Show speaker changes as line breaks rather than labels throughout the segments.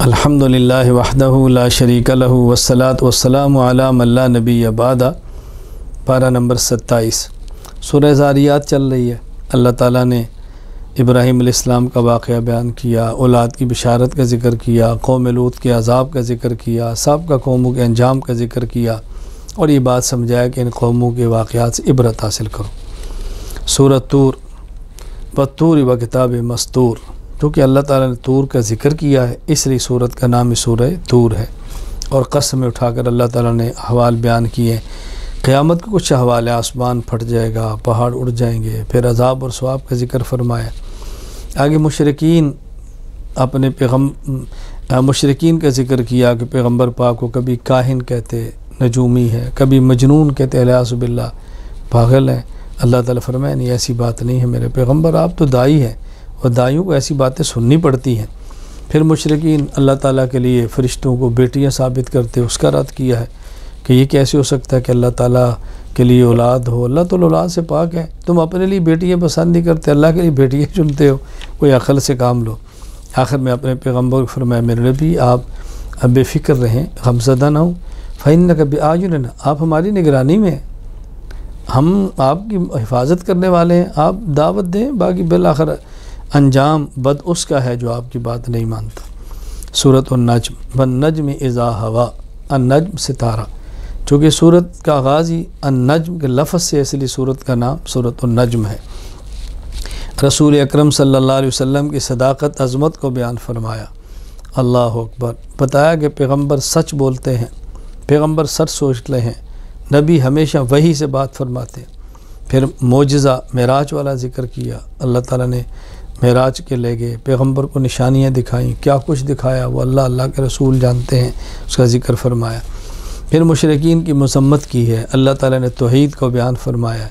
الحمدللہ وحدہ لا شریک لہ والصلاۃ والسلام علی من لا نبی بعد۔ پارہ نمبر 27 سورہ ذاریات چل رہی ہے۔ اللہ تعالیٰ نے ابراہیم علیہ السلام کا واقعہ بیان کیا، اولاد کی بشارت کا ذکر کیا، قوم لوط کے عذاب کا ذکر کیا، سابقہ قوموں کے انجام کا ذکر کیا، اور یہ بات سمجھایا کہ ان قوموں کے واقعات سے عبرت حاصل کرو۔ سورہ طور والطور وکتاب مسطور، کیونکہ اللہ تعالیٰ نے طور کا ذکر کیا ہے اس لیے سورت کا نام سورہ طور ہے، اور قسم اٹھا کر اللہ تعالیٰ نے احوال بیان کیے۔ قیامت کے کچھ احوال، آسمان پھٹ جائے گا، پہاڑ اڑ جائیں گے، پھر عذاب اور ثواب کا ذکر فرمایا۔ آگے مشرکین مشرکین کا ذکر کیا کہ پیغمبر پاک کو کبھی کاہن کہتے، نجومی ہے، کبھی مجنون کہتے، الیاذ باللہ پاگل ہیں۔ اللہ تعالیٰ فرمائے نہیں، ایسی بات نہیں ہے میرے پیغمبر، آپ تو داعی ہیں اور دائیوں کو ایسی باتیں سننی پڑتی ہیں۔ پھر مشرکین اللہ تعالیٰ کے لیے فرشتوں کو بیٹیاں ثابت کرتے، اس کا رد کیا ہے کہ یہ کیسے ہو سکتا ہے کہ اللہ تعالیٰ کے لیے اولاد ہو، اللہ تو اولاد سے پاک ہے، تم اپنے لیے بیٹیاں پسند نہیں کرتے، اللہ کے لیے بیٹیاں چنتے ہو، کوئی عقل سے کام لو۔ آخر میں اپنے پیغمبر کو فرمایا میرے نبی آپ بے فکر رہیں، غمزدہ نہ ہوں، فإنک بأعیننا، آپ ہماری نگرانی میں ہیں، ہم آپ کی حفاظت کرنے والے ہیں، آپ دعوت دیں، باقی بالآخر انجام بد اس کا ہے جو آپ کی بات نہیں مانتا۔ سورۃ النجم والنجم اذا ہوا، النجم ستارہ، چونکہ سورت کا آغاز ہی النجم کے لفظ سے، اس لیے سورت کا نام سورۃ النجم ہے۔ رسول اکرم صلی اللہ علیہ وسلم کی صداقت، عظمت کو بیان فرمایا۔ اللہ اکبر، بتایا کہ پیغمبر سچ بولتے ہیں، پیغمبر سچ سوچتے ہیں، نبی ہمیشہ وحی سے بات فرماتے ہیں۔ پھر معجزہ معراج والا ذکر کیا، اللہ تعالیٰ نے معراج کے لے گئے، پیغمبر کو نشانیاں دکھائیں، کیا کچھ دکھایا وہ اللہ کے رسول جانتے ہیں، اس کا ذکر فرمایا۔ پھر مشرکین کی مذمت کی ہے، اللہ تعالیٰ نے توحید کو بیان فرمایا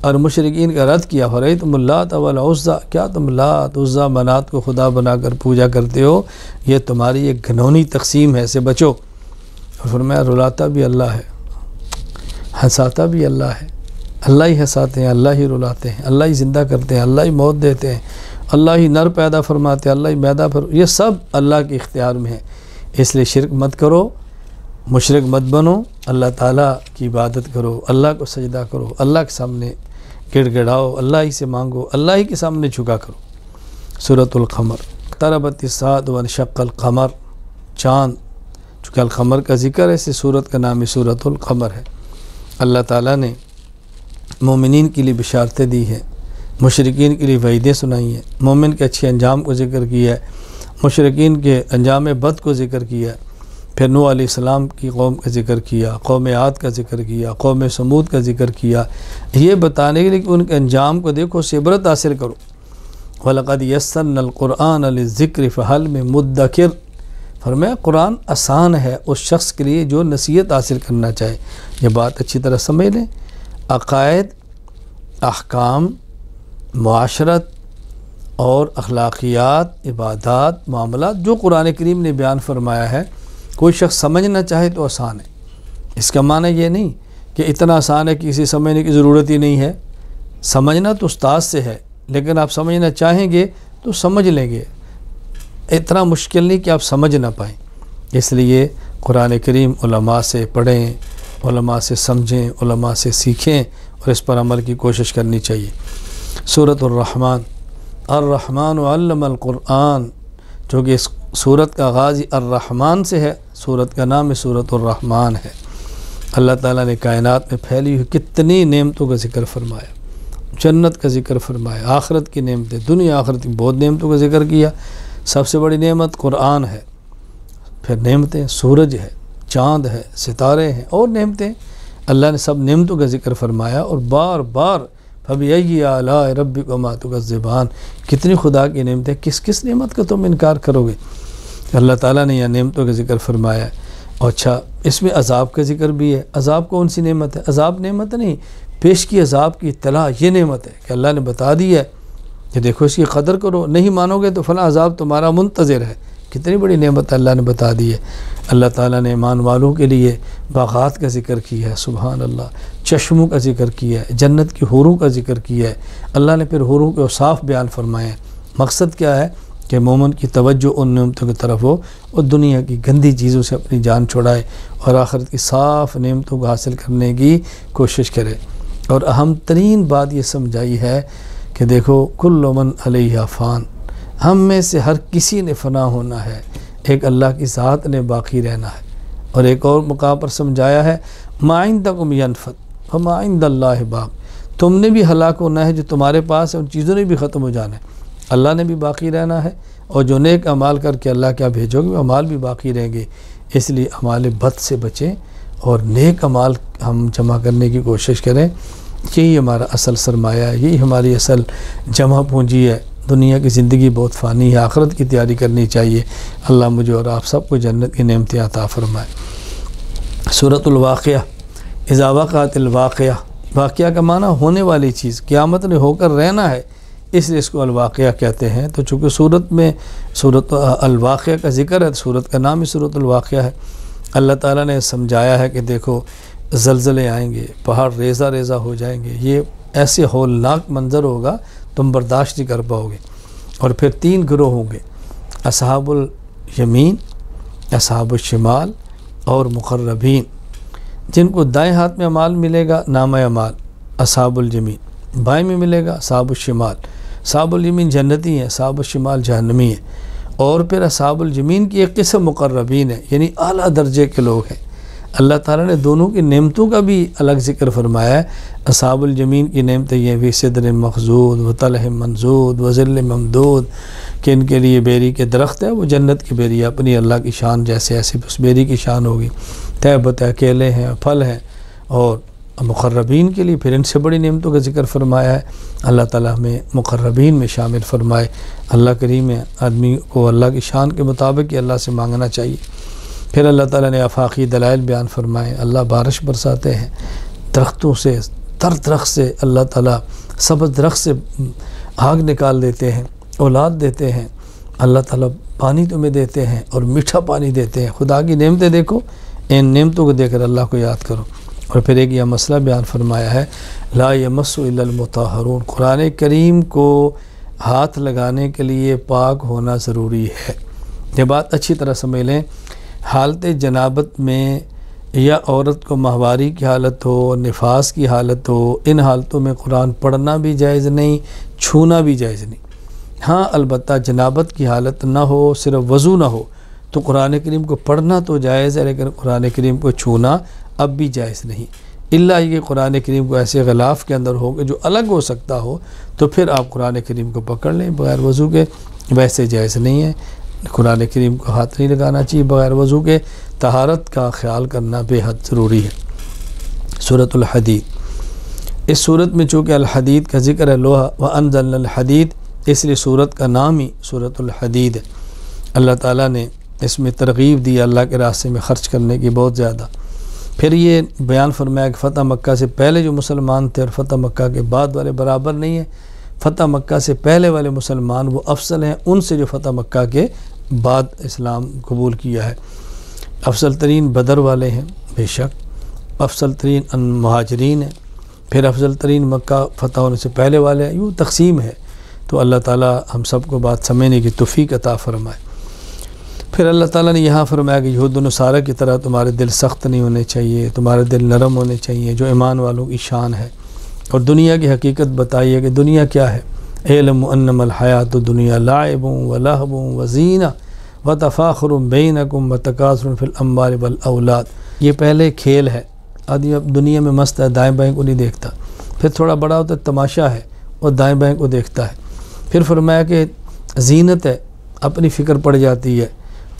اور مشرکین کا رد کیا۔ فرأیتم اللات والعزیٰ، کیا تم لات عزیٰ منات کو خدا بنا کر پوجا کرتے ہو، یہ تمہاری ایک گھنونی تقسیم ہے، سے بچو۔ اور فرمایا رلاتا بھی اللہ ہے، ہنساتا بھی اللہ ہے، اللہ ہی ہنساتے ہیں، اللہ ہی رلاتے ہیں، اللہ ہی زندہ کرتے ہیں، اللہ ہی موت دیتے ہیں، اللہ ہی نر پیدا فرماتے ہیں، اللہ ہی میدا یہ سب اللہ کے اختیار میں ہے۔ اس لیے شرک مت کرو، مشرک مت بنو، اللہ تعالیٰ کی عبادت کرو، اللہ کو سجدہ کرو، اللہ کے سامنے گڑ گڑاؤ، اللہ ہی سے مانگو، اللہ ہی کے سامنے جھکا کرو۔ سورۃ القمر اقتربت الساعۃ وانشق القمر، چاند، چونکہ القمر کا ذکر ہے، اس سورت کا نام سورۃ القمر ہے۔ اللہ تعالیٰ نے مومنین کے لیے بشارتیں دی ہیں، مشرکین کے لیے وعیدیں سنائی ہیں، مومن کے اچھے انجام کو ذکر کیا ہے، مشرکین کے انجام بد کو ذکر کیا ہے۔ پھر نوح علیہ السلام کی قوم کا ذکر کیا، قوم عاد کا ذکر کیا، قوم سمود کا ذکر کیا، یہ بتانے کے لیے کہ ان کے انجام کو دیکھو، سے عبرت حاصل کرو۔ وَلَقَدْ يَسَّرْنَا الْقُرْآنَ لِلذِّكْرِ فَهَلْ مِن مُدَّكِرٍ، فرمایا قرآن آسان ہے اس شخص کے لیے جو نصیحت حاصل کرنا چاہے۔ یہ بات اچھی طرح سمجھ لیں، عقائد، احکام، معاشرت اور اخلاقیات، عبادات، معاملات جو قرآن کریم نے بیان فرمایا ہے، کوئی شخص سمجھنا چاہے تو آسان ہے۔ اس کا معنی یہ نہیں کہ اتنا آسان ہے کہ کسی سمجھنے کی ضرورت ہی نہیں ہے، سمجھنا تو استاد سے ہے، لیکن آپ سمجھنا چاہیں گے تو سمجھ لیں گے، اتنا مشکل نہیں کہ آپ سمجھ نہ پائیں۔ اس لیے قرآن کریم علماء سے پڑھیں، علماء سے سمجھیں، علماء سے سیکھیں اور اس پر عمل کی کوشش کرنی چاہیے۔ سورۃ الرحمن الرحمن علم القرآن، جو کہ اس سورت کا آغاز ہی الرحمن سے ہے، سورت کا نام سورۃ الرحمن ہے۔ اللہ تعالیٰ نے کائنات میں پھیلی ہوئی کتنی نعمتوں کا ذکر فرمایا، جنت کا ذکر فرمایا، آخرت کی نعمتیں، دنیا آخرت کی بہت نعمتوں کا ذکر کیا۔ سب سے بڑی نعمت قرآن ہے، پھر نعمتیں سورج ہے، چاند ہے، ستارے ہیں، اور نعمتیں، اللہ نے سب نعمتوں کا ذکر فرمایا، اور بار بار فَبِأَيِّ آلَاءِ رَبِّكُمَا تُكَذِّبَانِ، کتنی خدا کی نعمتیں، کس نعمت کا تم انکار کرو گے۔ اللہ تعالیٰ نے یہ نعمتوں کا ذکر فرمایا۔ اور اچھا اس میں عذاب کا ذکر بھی ہے۔ عذاب کون سی نعمت ہے؟ عذاب نعمت نہیں، پیش کی عذاب کی اطلاع یہ نعمت ہے کہ اللہ نے بتا دی ہے کہ دیکھو اس کی قدر کرو، نہیں مانو گے تو فلاں عذاب تمہارا منتظر ہے۔ کتنی بڑی نعمت اللہ نے بتا دی ہے۔ اللہ تعالیٰ نے ایمان والوں کے لیے باغات کا ذکر کیا ہے، سبحان اللہ، چشموں کا ذکر کیا ہے، جنت کی حوروں کا ذکر کیا ہے۔ اللہ نے پھر حوروں کے اوصاف بیان فرمائے ہیں۔ مقصد کیا ہے کہ مومن کی توجہ ان نعمتوں کی طرف ہو اور دنیا کی گندی چیزوں سے اپنی جان چھڑائے اور آخرت کی صاف نعمتوں کو حاصل کرنے کی کوشش کرے۔ اور اہم ترین بات یہ سمجھائی ہے کہ دیکھو کل من علیہ فان، ہم میں سے ہر کسی نے فنا ہونا ہے، ایک اللہ کی ذات نے باقی رہنا ہے۔ اور ایک اور مقام پر سمجھایا ہے ما عندکم ینفد وما عند اللہ باق، تم نے بھی ہلاک ہونا ہے، جو تمہارے پاس ہے ان چیزوں نے بھی ختم ہو جانا ہے، اللہ نے بھی باقی رہنا ہے، اور جو نیک اعمال کر کے اللہ کیا بھیجو گے وہ اعمال بھی باقی رہیں گے۔ اس لیے اعمال بد سے بچیں اور نیک اعمال ہم جمع کرنے کی کوشش کریں، یہی ہمارا اصل سرمایہ ہے، یہی ہماری اصل جمع پونجی ہے۔ دنیا کی زندگی بہت فانی ہے، آخرت کی تیاری کرنی چاہیے۔ اللہ مجھے اور آپ سب کو جنت کی نعمتیں عطا فرمائے۔ سورۃ الواقعہ، اذا وقعت الواقعہ، واقعہ کا معنی ہونے والی چیز، قیامت نے ہو کر رہنا ہے، اس لیے اس کو الواقعہ کہتے ہیں۔ تو چونکہ سورت میں سورۃ الواقعہ کا ذکر ہے، سورت کا نام ہی سورۃ الواقعہ ہے۔ اللہ تعالیٰ نے سمجھایا ہے کہ دیکھو زلزلے آئیں گے، پہاڑ ریزہ ریزہ ہو جائیں گے، یہ ایسے ہولناک منظر ہوگا تم برداشت نہیں کر پاؤ گے۔ اور پھر 3 گروہ ہوں گے، اصحاب الیمین، اصحاب الشمال اور مقربین، جن کو دائیں ہاتھ میں اعمال ملے گا نامہ اعمال اصحاب الیمین، بائیں میں ملے گا اصحاب الشمال۔ اصحاب الیمین جنتی ہیں، اصحاب الشمال جہنمی ہیں۔ اور پھر اصحاب الیمین کی ایک قسم مقربین ہے، یعنی اعلیٰ درجے کے لوگ ہیں۔ اللہ تعالیٰ نے دونوں کی نعمتوں کا بھی الگ ذکر فرمایا ہے۔ اصحاب الیمین کی نعمتیں یہ بھی صدر مخضود و طلح منضود و ظل ممدود، کہ ان کے لیے بیری کے درخت ہے، وہ جنت کی بیری ہے، اپنی اللہ کی شان جیسے ایسے اس بیری کی شان ہوگی، طے بطے کیلے ہیں، پھل ہیں۔ اور مقربین کے لیے پھر ان سے بڑی نعمتوں کا ذکر فرمایا ہے۔ اللہ تعالیٰ ہمیں مقربین میں شامل فرمائے۔ اللہ کریم ہے، آدمی کو اللہ کی شان کے مطابق ہی اللہ سے مانگنا چاہیے۔ پھر اللہ تعالیٰ نے آفاقی دلائل بیان فرمائے، اللہ بارش برساتے ہیں، درختوں سے، تر درخت سے اللہ تعالیٰ سبز درخت سے آگ نکال دیتے ہیں، اولاد دیتے ہیں، اللہ تعالیٰ پانی تمہیں دیتے ہیں اور میٹھا پانی دیتے ہیں۔ خدا کی نعمتیں دیکھو، ان نعمتوں کو دیکھ کر اللہ کو یاد کرو۔ اور پھر ایک یہ مسئلہ بیان فرمایا ہے، لا یمس الا المطہرون، قرآن کریم کو ہاتھ لگانے کے لیے پاک ہونا ضروری ہے۔ یہ بات اچھی طرح سمجھ لیں، حالت جنابت میں یا عورت کو ماہواری کی حالت ہو، نفاس کی حالت ہو، ان حالتوں میں قرآن پڑھنا بھی جائز نہیں، چھونا بھی جائز نہیں۔ ہاں البتہ جنابت کی حالت نہ ہو، صرف وضو نہ ہو تو قرآن کریم کو پڑھنا تو جائز ہے، لیکن قرآن کریم کو چھونا اب بھی جائز نہیں، الا یہ قرآن کریم کو ایسے غلاف کے اندر ہو کہ جو الگ ہو سکتا ہو تو پھر آپ قرآن کریم کو پکڑ لیں بغیر وضو کے، ویسے جائز نہیں ہے۔ قرآن کریم کو ہاتھ نہیں لگانا چاہیے بغیر وضو کے، طہارت کا خیال کرنا بے حد ضروری ہے۔ سورۃ الحدید، اس سورت میں چونکہ الحدید کا ذکر ہے، لوہا وانزلنا الحدید، اس لیے سورت کا نام ہی سورۃ الحدید ہے۔ اللہ تعالیٰ نے اس میں ترغیب دی اللہ کے راستے میں خرچ کرنے کی بہت زیادہ۔ پھر یہ بیان فرمایا کہ فتح مکہ سے پہلے جو مسلمان تھے اور فتح مکہ کے بعد والے برابر نہیں ہیں، فتح مکہ سے پہلے والے مسلمان وہ افضل ہیں ان سے جو فتح مکہ کے بعد اسلام قبول کیا ہے۔ افضل ترین بدر والے ہیں بے شک، افضل ترین مہاجرین ہیں، پھر افضل ترین مکہ فتح ہونے سے پہلے والے ہیں، یوں تقسیم ہے۔ تو اللہ تعالیٰ ہم سب کو بات سمجھنے کی توفیق عطا فرمائے۔ پھر اللہ تعالیٰ نے یہاں فرمایا کہ یہود و نصارہ کی طرح تمہارے دل سخت نہیں ہونے چاہیے، تمہارے دل نرم ہونے چاہیے، جو ایمان والوں کی شان ہے۔ اور دنیا کی حقیقت بتائیے کہ دنیا کیا ہے۔ اعلم انما الحیات الدنیا لعب ولہو وزینہ وتفاخر بینکم وتکاثر فی الاموال والاولاد، یہ پہلے کھیل ہے، آدمی اب دنیا میں مست ہے، دائیں بائیں کو نہیں دیکھتا، پھر تھوڑا بڑا ہوتا ہے تماشا ہے اور دائیں بائیں کو دیکھتا ہے۔ پھر فرمایا کہ زینت ہے، اپنی فکر پڑ جاتی ہے۔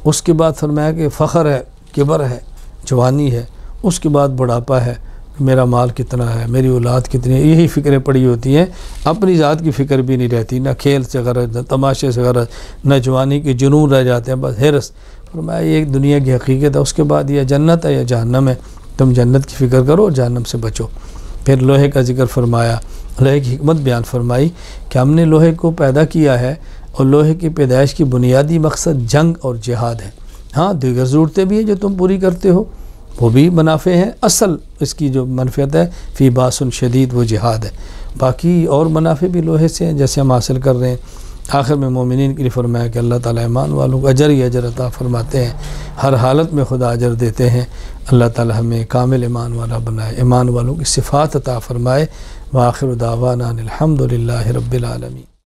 اس کے بعد فرمایا کہ فخر ہے، کبر ہے، جوانی ہے، اس کے بعد بڑھاپا ہے، میرا مال کتنا ہے، میری اولاد کتنی ہے، یہی فکریں پڑی ہوتی ہیں، اپنی ذات کی فکر بھی نہیں رہتی، نہ کھیل سے غرض، نہ تماشے سے غرض، نہ جوانی کے جنون رہ جاتے ہیں، بس حرص۔ فرمایا یہ ایک دنیا کی حقیقت ہے، اس کے بعد یا جنت ہے یا جہنم ہے، تم جنت کی فکر کرو اور جہنم سے بچو۔ پھر لوہے کا ذکر فرمایا، لوہے کی حکمت بیان فرمائی کہ ہم نے لوہے کو پیدا کیا ہے اور لوہے کی پیدائش کی بنیادی مقصد جنگ اور جہاد ہے۔ ہاں دیگر ضرورتیں بھی ہیں جو تم پوری کرتے ہو، وہ بھی منافع ہیں، اصل اس کی جو منفعت ہے فی باس شدید وہ جہاد ہے، باقی اور منافع بھی لوہے سے ہیں جیسے ہم حاصل کر رہے ہیں۔ آخر میں مومنین کے لیے فرمایا کہ اللہ تعالیٰ ایمان والوں کو اجر ہی اجر عطا فرماتے ہیں، ہر حالت میں خدا اجر دیتے ہیں۔ اللہ تعالیٰ ہمیں کامل ایمان والا بنائے، ایمان والوں کی صفات عطا فرمائے۔ وآخر دعوانا الحمد للہ رب العالمین۔